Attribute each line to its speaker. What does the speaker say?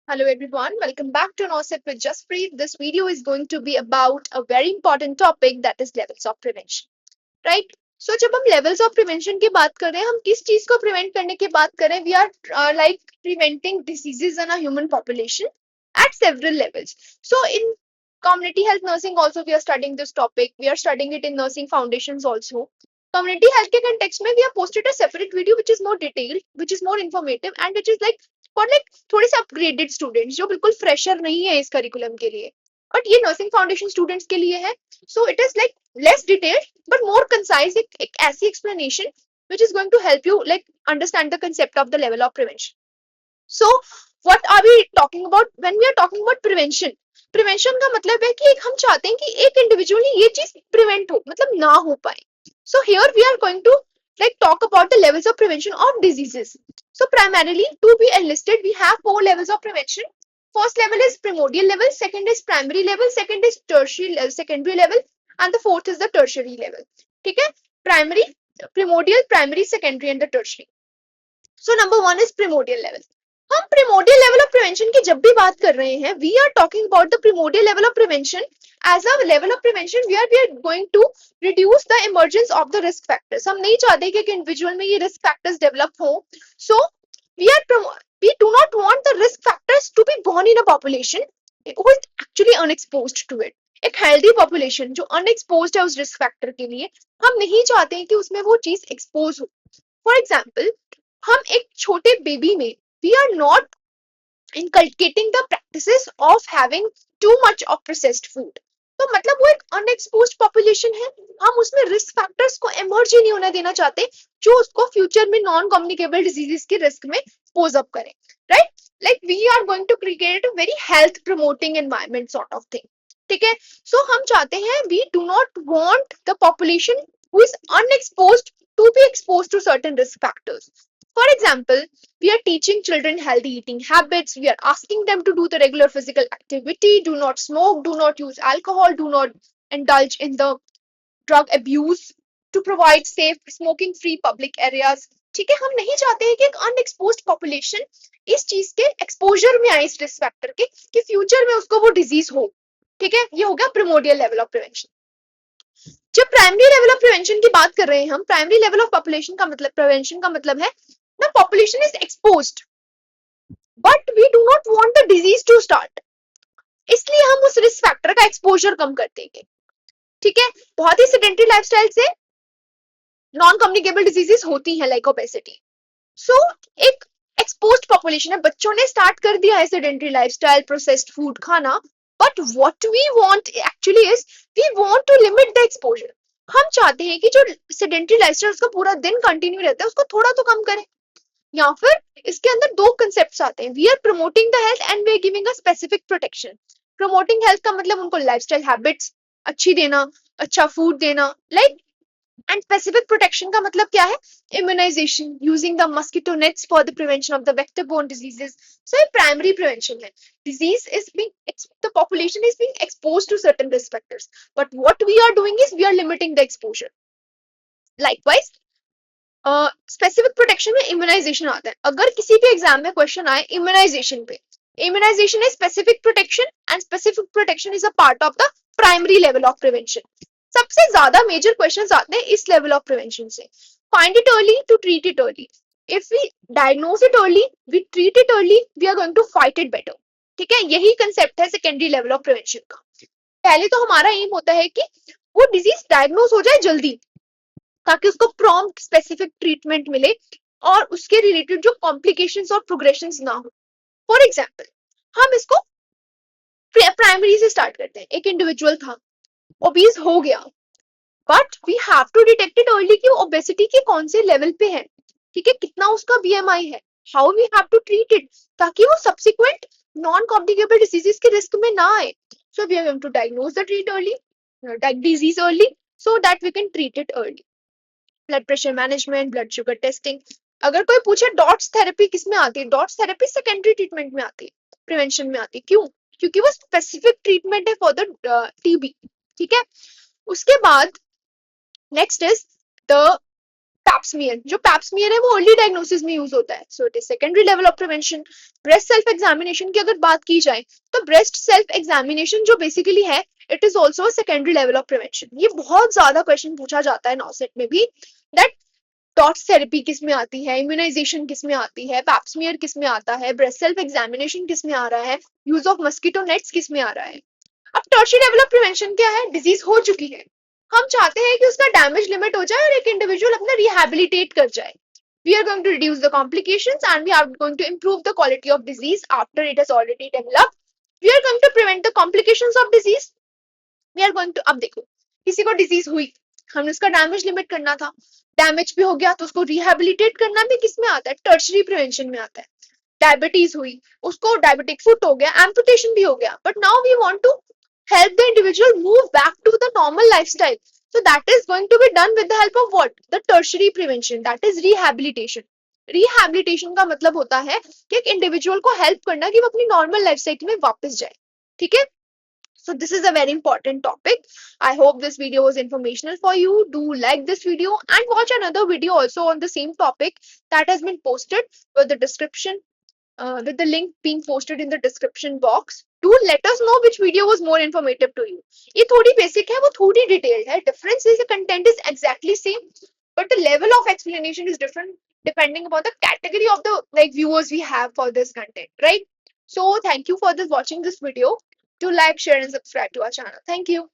Speaker 1: Hello everyone, welcome back to NORCET with Jaspreet. This video is going to be about a very important topic that is levels of prevention, right? So जब हम levels of prevention की बात कर रहे हैं, हम किस चीज को prevent करने की बात कर रहे हैं? We are like preventing diseases in a human population at several levels. So in community health nursing also we are studying this topic. We are studying it in nursing foundations also. Community health के context में we have posted a separate video which is more detailed, which is more informative and which is like for like थोड़े से upgraded students जो बिल्कुल fresher नहीं है इस curriculum के लिए, बट ये नर्सिंग फाउंडेशन स्टूडेंट्स के लिए है. So it is like less detailed but more concise, एक ऐसी explanation which is going to help you like understand the concept of the level of prevention. So what are we talking about when we are talking about prevention? Prevention का मतलब है कि एक हम चाहते हैं कि एक इंडिविजुअली ये चीज प्रिवेंट हो, मतलब ना हो पाए. So here we are going to like talk about the levels of prevention of diseases. So primarily to be enlisted we have four levels of prevention. First level is primordial level, second is primary level, second is tertiary secondary level, and the fourth is the tertiary level. ठीक है, primary, primordial, primary, secondary and the tertiary. So number one is primordial level. हम primordial level of prevention की जब भी बात कर रहे हैं, we are talking about the primordial level of prevention as a level of prevention where we are going to reduce the emergence of the risk factors. हम नहीं चाहते कि एक individual में ये risk factors develop हो. So we do not want the risk factors to be born in a population who is actually unexposed to it. एक healthy population जो unexposed है उस risk factor के लिए, हम नहीं चाहते हैं कि उसमें वो चीज expose हो. For example, हम एक छोटे बेबी में we are not inculcating the practices of having too much of processed food. तो मतलब वो एक अनएक्सपोज्ड पॉपुलेशन है, हम उसमें रिस्क फैक्टर्स को एमर्ज ही नहीं होने देना चाहते जो उसको फ्यूचर में नॉन कम्युनिकेबल डिजीजेस के रिस्क में पोज अप करें, right? Like we are going to create a very health promoting environment sort of thing. ठीक है, सो हम चाहते हैं we do not want the population who is unexposed to be exposed to certain risk factors. For example, we are teaching children healthy eating habits. We are asking them to do the regular physical activity, do not smoke, do not use alcohol, do not indulge in the drug abuse, to provide safe smoking free public areas. ठीक है, हम नहीं चाहते हैं कि एक unexposed population इस चीज के एक्सपोजर में आए, इस रिस्क फैक्टर के, कि फ्यूचर में उसको वो डिजीज हो. ठीक है, ये हो गया प्रिमोडियल लेवल ऑफ प्रिवेंशन. जब प्राइमरी लेवल ऑफ प्रिवेंशन की बात कर रहे हैं हम, प्राइमरी लेवल ऑफ पॉपुलेशन का मतलब, प्रिवेंशन का मतलब है the population is exposed but we do not want the disease to start, इसलिए हम उस रिस्क फैक्टर का एक्सपोजर कम कर देंगे. ठीक है, बहुत ही सेडेंटरी लाइफस्टाइल से नॉन कम्युनिकेबल डिजीजेस होती हैं लाइक ओबेसिटी. सो एक एक्सपोज्ड पॉपुलेशन है, बच्चों ने स्टार्ट कर दिया है सेडेंटरी लाइफस्टाइल, प्रोसेस्ड फूड खाना, but what we want actually is we want to limit the exposure. हम चाहते हैं कि जो सेडेंटरी लाइफस्टाइल उसका पूरा दिन कंटिन्यू रहता है उसको थोड़ा तो कम करें. या फिर इसके अंदर दो कंसेप्ट्स आते हैं, we are promoting the health and we are giving a specific protection. Promoting health का मतलब उनको लाइफस्टाइल हैबिट्स अच्छी देना, अच्छा फूड देना, लाइक. एंड स्पेसिफिक प्रोटेक्शन का मतलब क्या है? Immunisation, using the mosquito nets for the prevention of the vector borne diseases. So ये प्राइमरी प्रिवेंशन है. Disease is being, the population is being exposed to certain risk factors, but what we are doing is we are limiting the exposure. Likewise specific protection में immunisation आता है. अगर किसी भी exam में question आए immunisation पे, immunisation is specific protection and specific protection is a part of the primary level of prevention. सबसे ज्यादा मेजर क्वेश्चंस आते हैं इस लेवल ऑफ प्रिवेंशन से. Find it early to treat it early. If we diagnose it early, we treat it early, we are going to fight it better. ठीक है, यही concept है सेकेंडरी लेवल ऑफ प्रिवेंशन का. पहले तो हमारा M होता है कि वो डिजीज डायग्नोज हो जाए जल्दी, ताकि उसको प्रॉम्प्ट स्पेसिफिक ट्रीटमेंट मिले और उसके रिलेटेड जो कॉम्प्लिकेशंस और प्रोग्रेशंस ना हो. फॉर एग्जांपल, हम इसको प्राइमरी से स्टार्ट करते हैं. एक इंडिविजुअल था, ओबीज हो गया, but we have to detect it early कि ओबेसिटी के कौन से लेवल पे है. ठीक है, कितना उसका बीएमआई है, how we have to treat it, ताकि वो सब्सिक्वेंट नॉन कॉम्प्लिकेबल डिजीजेस के रिस्क में ना आए. So we are going to diagnose the treat early, disease early, so that we can treat it early. Blood pressure management, blood sugar testing. अगर कोई पूछे dots therapy किस में आती है, डॉट्स थेरेपी सेकेंडरी ट्रीटमेंट में आती है, प्रिवेंशन में आती है. क्यों? क्योंकि वो स्पेसिफिक ट्रीटमेंट है फॉर द टीबी. ठीक है, उसके बाद नेक्स्ट इज द पैप्समियर, जो पैप्समियर है वो अर्ली डायग्नोसिस में यूज होता है, so it is secondary level of prevention. Breast self examination की अगर बात की जाए तो ब्रेस्ट सेल्फ एग्जामिनेशन जो बेसिकली है it is also secondary level of prevention. ये बहुत ज्यादा क्वेश्चन पूछा जाता है नॉसेट में भी, दैट डॉट्स थेरेपी किस में आती है, इम्यूनाइजेशन किस में आती है, पैप्समियर किस में आता है, ब्रेस्ट सेल्फ एग्जामिनेशन किस में आ रहा है, यूज ऑफ मस्कीटो नेट्स किस में आ रहा है। अब टर्शियरी लेवल ऑफ प्रिवेंशन क्या है, डिजीज हो चुकी है, हम चाहते हैं कि उसका डैमेज लिमिट हो जाए और एक इंडिविजुअल अपना रिहैबिलिटेट कर जाए। We are going to reduce the complications and we are going to improve the quality of disease after it has already developed. We are going to prevent the complications of disease. We are going to, अब देखो किसी को disease हुई, हमने उसका damage limit करना था, damage भी हो गया तो उसको रिहैबिलिटेट करना भी किस में आता है, टर्शरी प्रिवेंशन में आता है। डायबिटीज हुई, उसको डायबिटिक फुट हो गया, एम्पुटेशन भी हो गया, but now we want to help the individual move back to the normal lifestyle. So that is going to be done with the help of what? The tertiary prevention, that is rehabilitation. Rehabilitation का मतलब होता है कि एक individual को help करना कि वो अपनी नॉर्मल लाइफ साइकिल में वापस जाए, ठीक है। So this is a very important topic. I hope this video was informational for you. Do like this video and watch another video also on the same topic that has been posted with the link being posted in the description box. Do let us know which video was more informative to you. ये थोड़ी basic है, वो थोड़ी detailed है. Difference is the content is exactly same, but the level of explanation is different depending upon the category of the viewers we have for this content, right? So thank you for watching this video. Do like, share, and subscribe to our channel. Thank you.